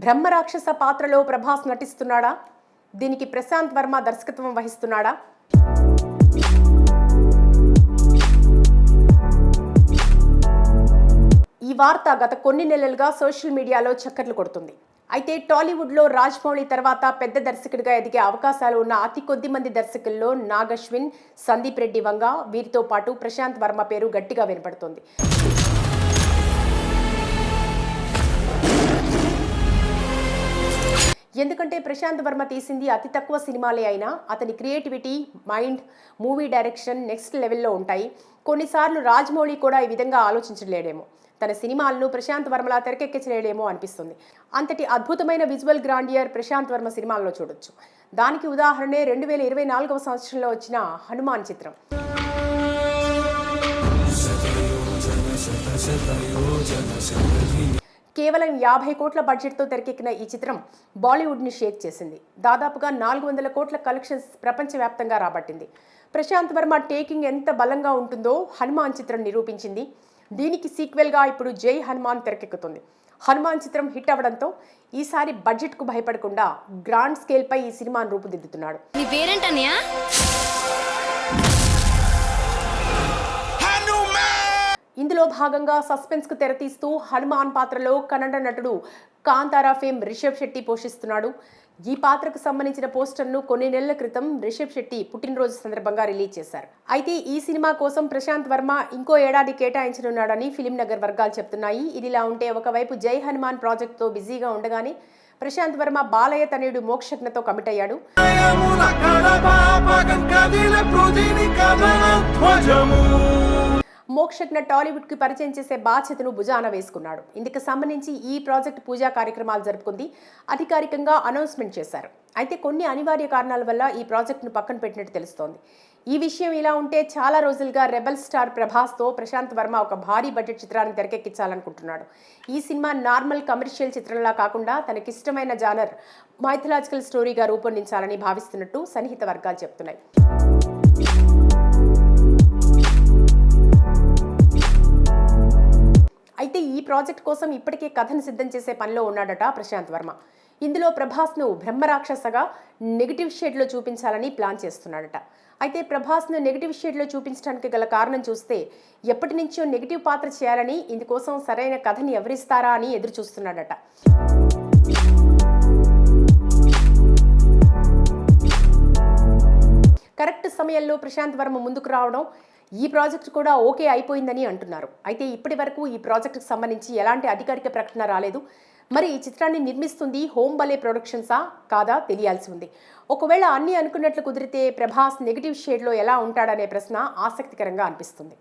బ్రహ్మరాక్షస పాత్రలో ప్రభాస్ నటిస్తున్నాడా? దీనికి ప్రశాంత్ వర్మ దర్శకత్వం వహిస్తున్నాడా? ఈ వార్త గత కొన్ని నెలలుగా సోషల్ మీడియాలో చక్కర్లు కొడుతుంది. అయితే టాలీవుడ్లో రాజమౌళి తర్వాత పెద్ద దర్శకుడిగా ఎదిగే అవకాశాలు ఉన్న అతి కొద్ది మంది దర్శకుల్లో నాగ్ అశ్విన్, సందీప్ రెడ్డి వంగ, వీరితో పాటు ప్రశాంత్ వర్మ పేరు గట్టిగా వినపడుతోంది. ఎందుకంటే ప్రశాంత్ వర్మ తీసింది అతి తక్కువ సినిమాలే అయినా అతని creativity, mind, movie direction next లెవెల్లో ఉంటాయి. కొన్నిసార్లు రాజమౌళి కూడా ఈ విధంగా ఆలోచించలేడేమో, తన సినిమాలను ప్రశాంత్ వర్మలా తెరకెక్కించలేడేమో అనిపిస్తుంది. అంతటి అద్భుతమైన విజువల్ గ్రాండియర్ ప్రశాంత్ వర్మ సినిమాల్లో చూడొచ్చు. దానికి ఉదాహరణే 2024వ సంవత్సరంలో వచ్చిన హనుమాన్ చిత్రం. కేవలం 50 కోట్ల బడ్జెట్తో తెరకెక్కిన ఈ చిత్రం బాలీవుడ్ని షేక్ చేసింది. దాదాపుగా 400 కోట్ల కలెక్షన్స్ ప్రపంచవ్యాప్తంగా రాబట్టింది. ప్రశాంత్ వర్మ టేకింగ్ ఎంత బలంగా ఉంటుందో హనుమాన్ చిత్రం నిరూపించింది. దీనికి సీక్వెల్గా ఇప్పుడు జై హనుమాన్ తెరకెక్కుతుంది. హనుమాన్ చిత్రం హిట్ అవ్వడంతో ఈసారి బడ్జెట్కు భయపడకుండా గ్రాండ్ స్కేల్పై ఈ సినిమాను రూపుదిద్దుతున్నాడు. ఇందులో భాగంగా సస్పెన్స్కు తెరతీస్తూ హనుమాన్ పాత్రలో కన్నడ నటుడు కాంతారా ఫేమ్ రిషబ్ శెట్టి పోషిస్తున్నాడు. ఈ పాత్రకు సంబంధించిన పోస్టర్ను కొన్ని నెలల క్రితం రిషబ్ శెట్టి పుట్టినరోజు సందర్భంగా రిలీజ్ చేశారు. అయితే ఈ సినిమా కోసం ప్రశాంత్ వర్మ ఇంకో ఏడాది కేటాయించనున్నాడని ఫిలిం నగర్ వర్గాలు చెప్తున్నాయి. ఇదిలా ఉంటే ఒకవైపు జై హనుమాన్ ప్రాజెక్టుతో బిజీగా ఉండగానే ప్రశాంత్ వర్మ బాలయ్య తనయుడు మోక్షజ్ఞతో కమిట్ అయ్యాడు. మోక్షజ్ఞ టాలీవుడ్కి పరిచయం చేసే బాధ్యతను భుజాన వేసుకున్నాడు. ఇందుకు సంబంధించి ఈ ప్రాజెక్ట్ పూజా కార్యక్రమాలు జరుపుకుంది. అధికారికంగా అనౌన్స్మెంట్ చేశారు. అయితే కొన్ని అనివార్య కారణాల వల్ల ఈ ప్రాజెక్టును పక్కన పెట్టినట్టు తెలుస్తోంది. ఈ విషయం ఇలా ఉంటే చాలా రోజులుగా రెబల్ స్టార్ ప్రభాస్తో ప్రశాంత్ వర్మ ఒక భారీ బడ్జెట్ చిత్రాన్ని తెరకెక్కించాలనుకుంటున్నాడు. ఈ సినిమా నార్మల్ కమర్షియల్ చిత్రంలా కాకుండా తనకిష్టమైన జానర్ మైథలాజికల్ స్టోరీగా రూపొందించాలని భావిస్తున్నట్టు సన్నిహిత వర్గాలు చెప్తున్నాయి. అయితే ఈ ప్రాజెక్ట్ కోసం ఇప్పటికే కథను సిద్ధం చేసే పనిలో ఉన్నాడట ప్రశాంత్ వర్మ. ఇందులో ప్రభాస్ను బ్రహ్మరాక్షసగా నెగిటివ్ షేడ్లో చూపించాలని ప్లాన్ చేస్తున్నాడట. అయితే ప్రభాస్ను నెగిటివ్ షేడ్లో చూపించడానికి గల కారణం చూస్తే ఎప్పటి నుంచో నెగిటివ్ పాత్ర చేయాలని, ఇందుకోసం సరైన కథని ఎవరిస్తారా అని ఎదురు చూస్తున్నాడట. కరెక్ట్ సమయంలో ప్రశాంత్ వర్మ ముందుకు రావడం, ఈ ప్రాజెక్ట్ కూడా ఓకే అయిపోయిందని అంటున్నారు. అయితే ఇప్పటి వరకు ఈ ప్రాజెక్టుకు సంబంధించి ఎలాంటి అధికారిక ప్రకటన రాలేదు. మరి ఈ చిత్రాన్ని నిర్మిస్తుంది హోమ్ బలే ప్రొడక్షన్సా కాదా తెలియాల్సి ఉంది. ఒకవేళ అన్నీ అనుకున్నట్లు కుదిరితే ప్రభాస్ నెగిటివ్ షేడ్లో ఎలా ఉంటాడనే ప్రశ్న ఆసక్తికరంగా అనిపిస్తుంది.